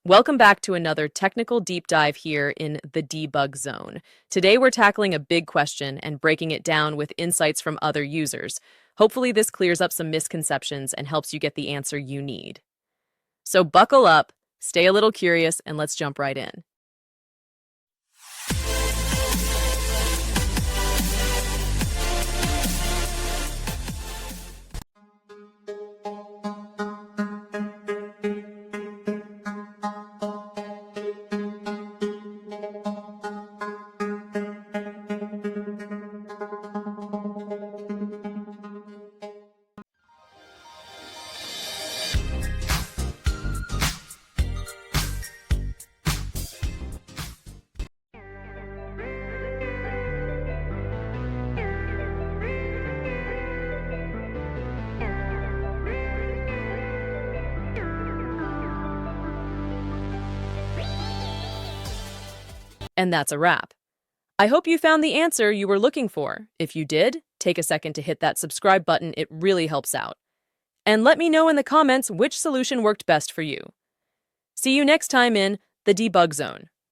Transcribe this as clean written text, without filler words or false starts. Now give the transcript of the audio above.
Welcome back to another technical deep dive here in the debug zone. Today we're tackling a big question and breaking it down with insights from other users. Hopefully this clears up some misconceptions and helps you get the answer you need. So buckle up, stay a little curious, and let's jump right in. And that's a wrap. I hope you found the answer you were looking for. If you did, take a second to hit that subscribe button, it really helps out. And let me know in the comments which solution worked best for you. See you next time in the debug zone.